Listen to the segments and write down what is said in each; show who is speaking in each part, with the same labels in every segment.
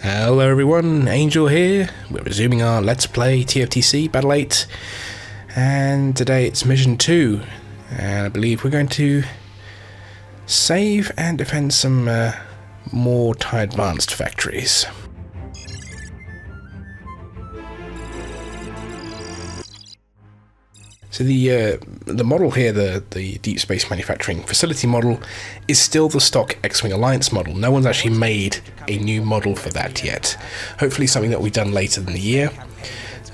Speaker 1: Hello everyone, Angel here. We're resuming our Let's Play TFTC Battle 8, and today it's Mission 2, and I believe we're going to save and defend some more TIE Advanced factories. So the model here, the Deep Space Manufacturing Facility model, is still the stock X-Wing Alliance model. No one's actually made a new model for that yet. Hopefully something that will be done later in the year,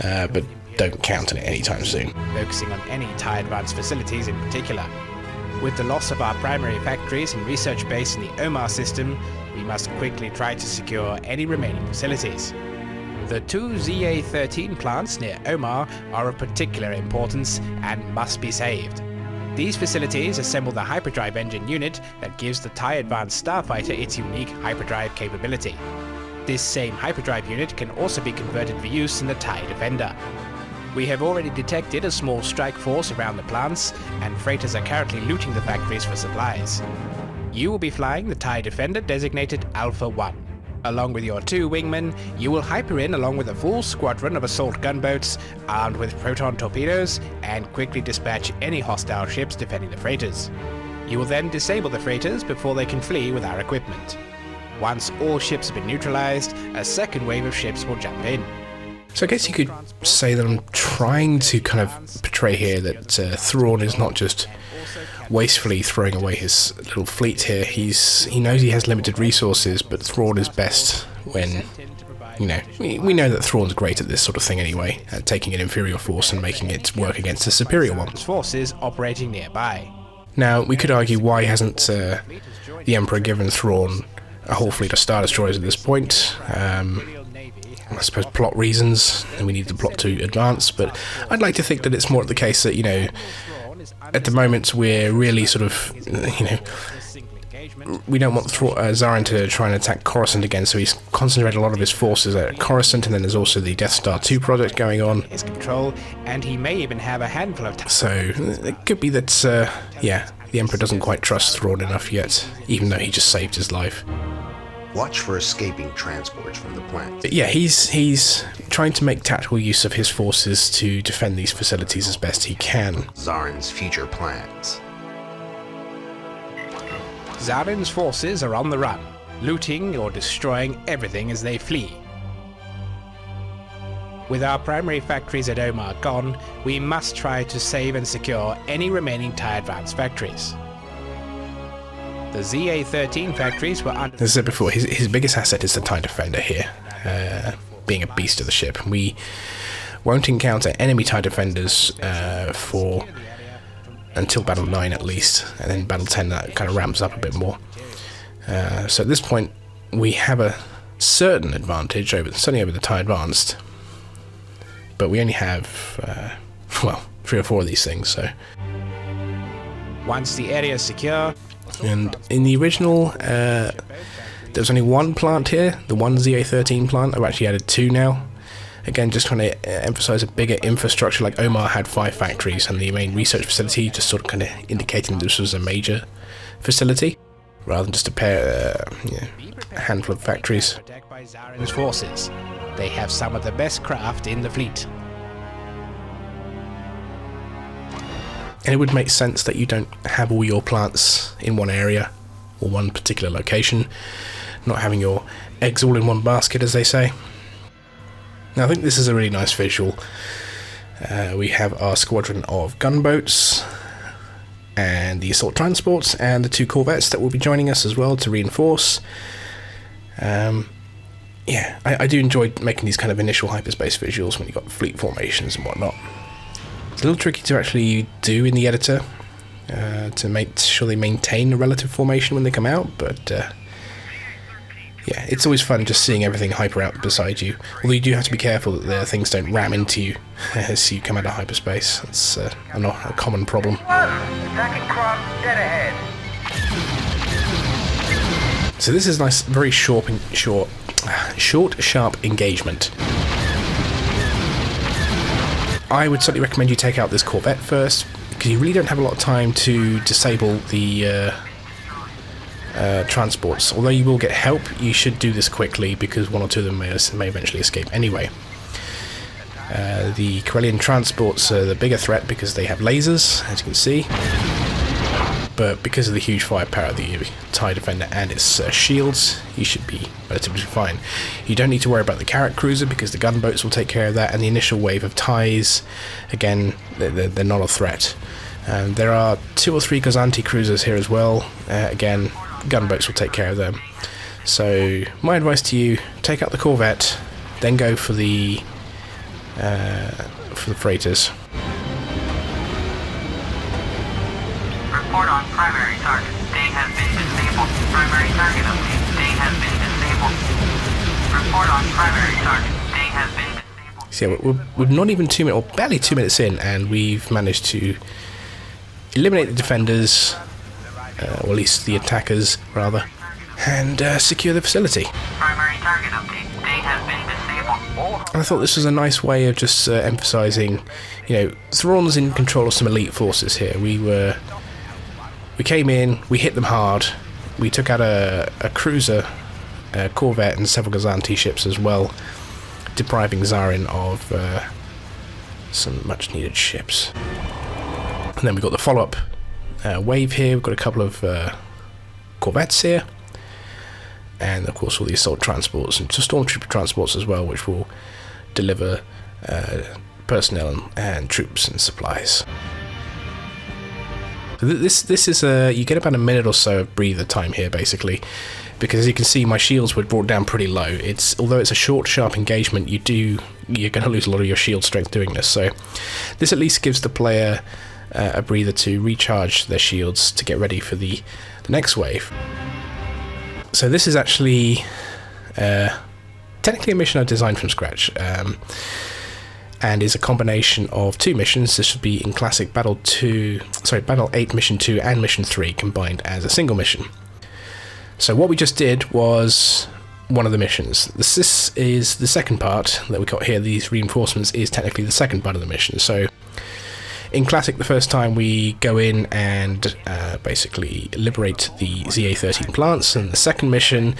Speaker 1: but don't count on it anytime soon.
Speaker 2: Focusing on any TIE Advanced facilities in particular. With the loss of our primary factories and research base in the Omar system, we must quickly try to secure any remaining facilities. The two ZA-13 plants near Omar are of particular importance and must be saved. These facilities assemble the hyperdrive engine unit that gives the TIE Advanced Starfighter its unique hyperdrive capability. This same hyperdrive unit can also be converted for use in the TIE Defender. We have already detected a small strike force around the plants, and freighters are currently looting the factories for supplies. You will be flying the TIE Defender designated Alpha 1. Along with your two wingmen, you will hyper in along with a full squadron of assault gunboats armed with proton torpedoes and quickly dispatch any hostile ships defending the freighters. You will then disable the freighters before they can flee with our equipment. Once all ships have been neutralized, a second wave of ships will jump in.
Speaker 1: So I guess you could say that I'm trying to kind of portray here that Thrawn is not just wastefully throwing away his little fleet here. He knows he has limited resources, but Thrawn is best when, you know, we know that Thrawn's great at this sort of thing anyway, at taking an inferior force and making it work against a superior one.
Speaker 2: Forces operating nearby.
Speaker 1: Now, we could argue why hasn't the Emperor given Thrawn a whole fleet of Star Destroyers at this point. I suppose plot reasons, and we need the plot to advance, but I'd like to think that it's more the case that, you know, at the moment we're really sort of, you know, we don't want Zarin to try and attack Coruscant again, so he's concentrated a lot of his forces at Coruscant, and then there's also the Death Star 2 project going on.
Speaker 2: His control, and he may even have a handful of
Speaker 1: so it could be that, yeah, the Emperor doesn't quite trust Thrawn enough yet, even though he just saved his life.
Speaker 3: Watch for escaping transports from the plant.
Speaker 1: But yeah, he's trying to make tactical use of his forces to defend these facilities as best he can.
Speaker 3: Zarin's future plans.
Speaker 2: Zarin's forces are on the run, looting or destroying everything as they flee. With our primary factories at Omar gone, we must try to save and secure any remaining TIE Advanced factories. The ZA-13 factories were under...
Speaker 1: As I said before, his biggest asset is the TIE Defender here, being a beast of the ship. We won't encounter enemy TIE Defenders until Battle 9 at least, and then Battle 10 that kind of ramps up a bit more. So at this point, we have a certain advantage, certainly over the TIE Advanced, but we only have, well, 3 or 4 of these things, so...
Speaker 2: Once the area is secure...
Speaker 1: And in the original, there was only one plant here, the one ZA-13 plant. I've actually added 2 now. Again, just trying to emphasize a bigger infrastructure, like Omar had 5 factories, and the main research facility just sort of kind of indicating this was a major facility, rather than just a handful of factories.
Speaker 2: Protected by Zarin's forces. They have some of the best craft in the fleet.
Speaker 1: And it would make sense that you don't have all your plants in one area or one particular location, not having your eggs all in one basket, as they say. Now, I think this is a really nice visual. We have our squadron of gunboats and the assault transports and the 2 corvettes that will be joining us as well to reinforce. Yeah, I do enjoy making these kind of initial hyperspace visuals when you've got fleet formations and whatnot. It's a little tricky to actually do in the editor to make sure they maintain a relative formation when they come out, but yeah, it's always fun just seeing everything hyper out beside you. Although you do have to be careful that the things don't ram into you as you come out of hyperspace. That's not a common problem.
Speaker 4: Attacking craft dead ahead.
Speaker 1: So this is a nice, very short, sharp engagement. I would certainly recommend you take out this corvette first, because you really don't have a lot of time to disable the transports. Although you will get help, you should do this quickly because one or two of them may eventually escape anyway. The Corellian transports are the bigger threat because they have lasers, as you can see. But because of the huge firepower of the TIE Defender and its shields, you should be relatively fine. You don't need to worry about the Carrot Cruiser because the gunboats will take care of that, and the initial wave of TIEs, again, they're not a threat. There are 2 or 3 Gozanti cruisers here as well. Again, gunboats will take care of them. So my advice to you: take out the Corvette, then go for the freighters.
Speaker 4: Report on primary target. Day has been disabled. Primary target update. Day has been disabled. Report on primary target. Day has been disabled.
Speaker 1: So yeah, we're not even 2 minutes, or barely 2 minutes in, and we've managed to eliminate the defenders, or at least the attackers, rather, and secure the facility.
Speaker 4: Primary target update. Day has been disabled.
Speaker 1: And I thought this was a nice way of just emphasising, Thrawn's in control of some elite forces here. We came in, we hit them hard, we took out a cruiser, a Corvette, and several Gozanti ships as well, depriving Zarin of some much needed ships. And then we've got the follow-up wave here. We've got a couple of Corvettes here, and of course all the assault transports and stormtrooper transports as well, which will deliver personnel and troops and supplies. This is you get about a minute or so of breather time here, basically, because as you can see, my shields were brought down pretty low. Although it's a short, sharp engagement, you're going to lose a lot of your shield strength doing this. So this at least gives the player a breather to recharge their shields to get ready for the next wave. So this is actually technically a mission I designed from scratch. And is a combination of 2 missions. This would be in classic Battle 8 Mission 2 and Mission 3 combined as a single mission. So what we just did was one of the missions. This is the second part that we got here. These reinforcements is technically the second part of the mission. So in classic, the first time we go in and basically liberate the ZA-13 plants, and the second mission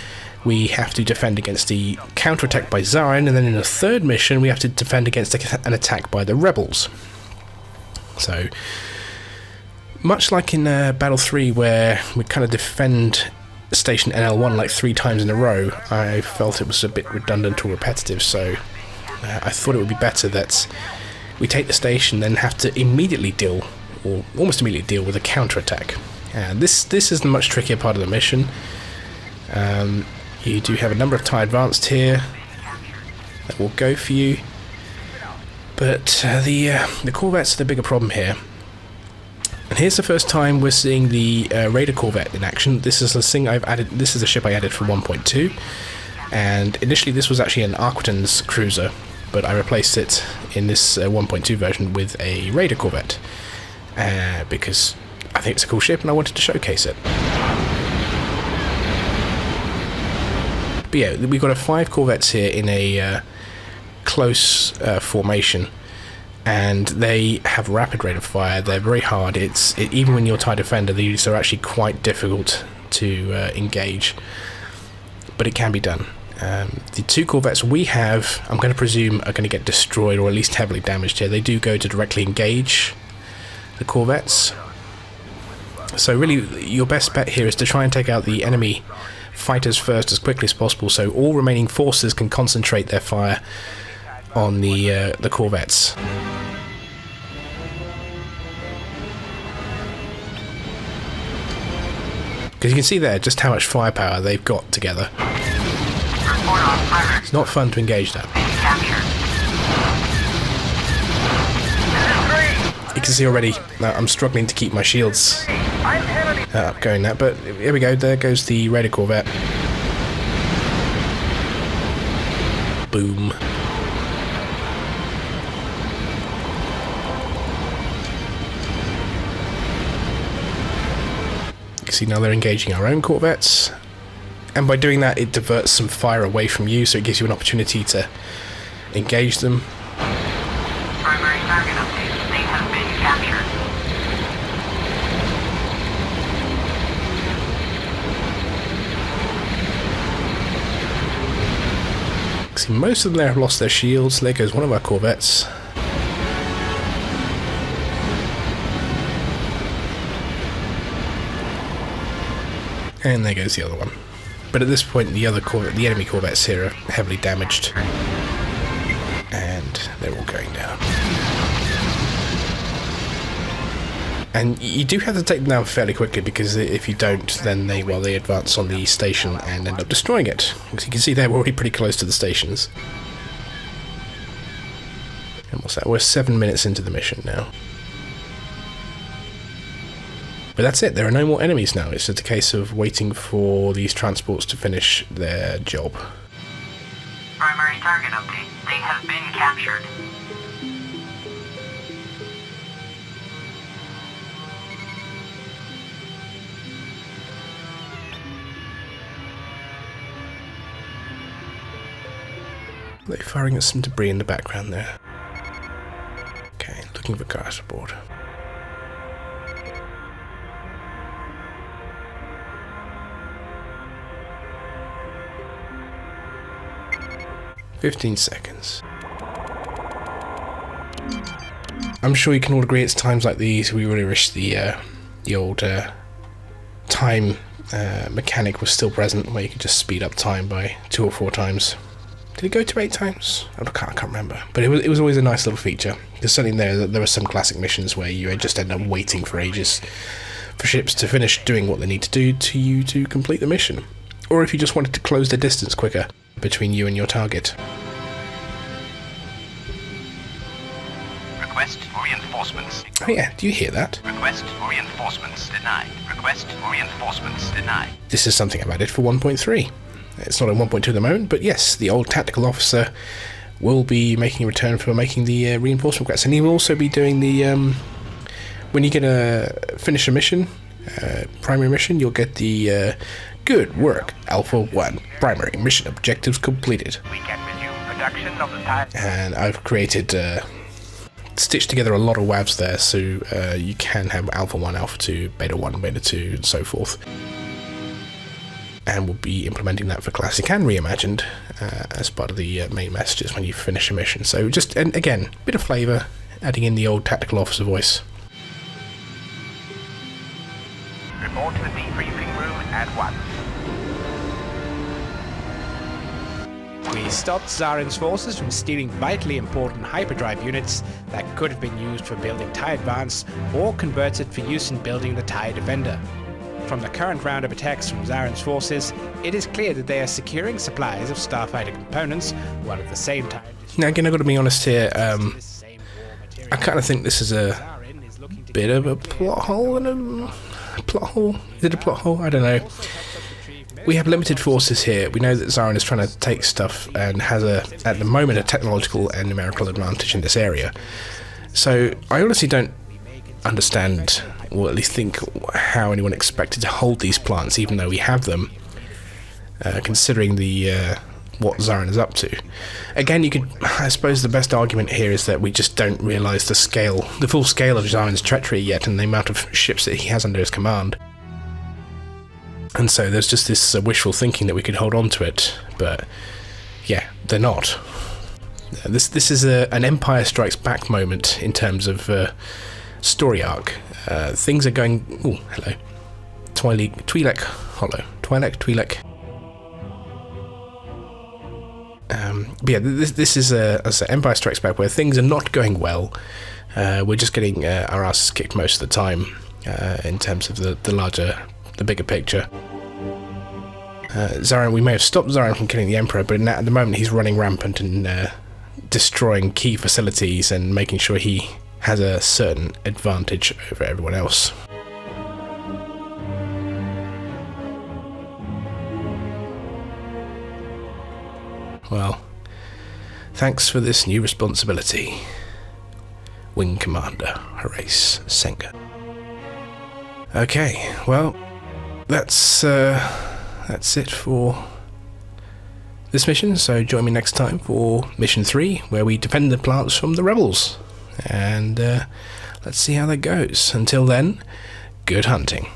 Speaker 1: we have to defend against the counterattack by Zarin, and then in the third mission we have to defend against an attack by the rebels. So much like in Battle 3, where we kind of defend Station NL1 like 3 times in a row, I felt it was a bit redundant or repetitive, so I thought it would be better that we take the station, then have to immediately deal, or almost immediately deal, with a counterattack. And this is the much trickier part of the mission. You do have a number of TIE Advanced here that will go for you, but the Corvettes are the bigger problem here. And here's the first time we're seeing the Raider Corvette in action. This is a thing I've added. This is a ship I added for 1.2, and initially this was actually an Arquitans cruiser, but I replaced it in this 1.2 version with a Raider Corvette because I think it's a cool ship and I wanted to showcase it. But yeah, we've got 5 Corvettes here in a close formation, and they have rapid rate of fire. They're very hard. Even when you're TIE Defender, these are actually quite difficult to engage, but it can be done. The 2 Corvettes we have, I'm going to presume, are going to get destroyed or at least heavily damaged here. They do go to directly engage the Corvettes. So really, your best bet here is to try and take out the enemy fighters first as quickly as possible, so all remaining forces can concentrate their fire on the Corvettes. Because you can see there just how much firepower they've got together. It's not fun to engage that. You can see already that I'm struggling to keep my shields going that, but here we go, there goes the Raider Corvette. Boom. You can see now they're engaging our own Corvettes, and by doing that it diverts some fire away from you, so it gives you an opportunity to engage them.
Speaker 4: Primary target update. They have been captured.
Speaker 1: See, most of them there have lost their shields. There goes one of our corvettes. And there goes the other one. But at this point, the enemy corvettes here are heavily damaged. And they're all going down. And you do have to take them down fairly quickly, because if you don't, then they advance on the station and end up destroying it. As you can see, they're already pretty close to the stations. And what's that? We're 7 minutes into the mission now. But that's it, there are no more enemies now. It's just a case of waiting for these transports to finish their job.
Speaker 4: Primary target update. They have been captured.
Speaker 1: They're firing at some debris in the background there. Okay, looking for cars aboard. "15 seconds. I'm sure you can all agree it's times like these we really wish the old time mechanic was still present, where you could just speed up time by 2 or 4 times. Did it go to 8 times? I can't remember. But it was always a nice little feature. There's something there were some classic missions where you just end up waiting for ages for ships to finish doing what they need to do to complete the mission. Or if you just wanted to close the distance quicker between you and your target.
Speaker 5: Request for reinforcements.
Speaker 1: Oh yeah, do you hear that?
Speaker 5: Request for reinforcements denied. Request for reinforcements denied.
Speaker 1: This is something I've added for 1.3. It's not in 1.2 at the moment, but yes, the old tactical officer will be making a return for making the reinforcement quests, and he will also be doing the when you get finish a mission, primary mission, you'll get the good work, Alpha 1, primary mission objectives completed.
Speaker 5: We can resume production of the time.
Speaker 1: And I've created stitched together a lot of WAVs there, so you can have Alpha 1, Alpha 2, Beta 1, Beta 2, and so forth. And we'll be implementing that for Classic and Reimagined as part of the main messages when you finish a mission. So just, and again, a bit of flavour, adding in the old tactical officer voice.
Speaker 5: Report to the debriefing room at once.
Speaker 2: We stopped Zaren's forces from stealing vitally important hyperdrive units that could have been used for building TIE Advance or converted for use in building the TIE Defender. From the current round of attacks from Zaren's forces, it is clear that they are securing supplies of starfighter components, while at the same time...
Speaker 1: Now again, I've got to be honest here, I kind of think this is a bit of a plot hole and a plot hole? Is it a plot hole? I don't know. We have limited forces here. We know that Zaren is trying to take stuff and has at the moment, a technological and numerical advantage in this area. So I honestly don't understand, or at least think, how anyone expected to hold these plants, even though we have them, considering the what Zaren is up to. Again, you could, I suppose the best argument here is that we just don't realise the full scale of Zaren's treachery yet, and the amount of ships that he has under his command. And so there's just this wishful thinking that we could hold on to it, but yeah, they're not. This is an Empire Strikes Back moment in terms of story arc. Things are going... Oh, hello. Twi'lek Hollow. Twi'lek. But yeah, this is as Empire Strikes Back, where things are not going well. We're just getting our asses kicked most of the time in terms of the bigger picture. Zaren, we may have stopped Zaren from killing the Emperor, but at the moment he's running rampant and destroying key facilities and making sure he has a certain advantage over everyone else. Well, thanks for this new responsibility, Wing Commander Horace Senga. Okay, well, that's it for this mission, so join me next time for Mission 3, where we defend the plants from the rebels. And let's see how that goes. Until then, good hunting.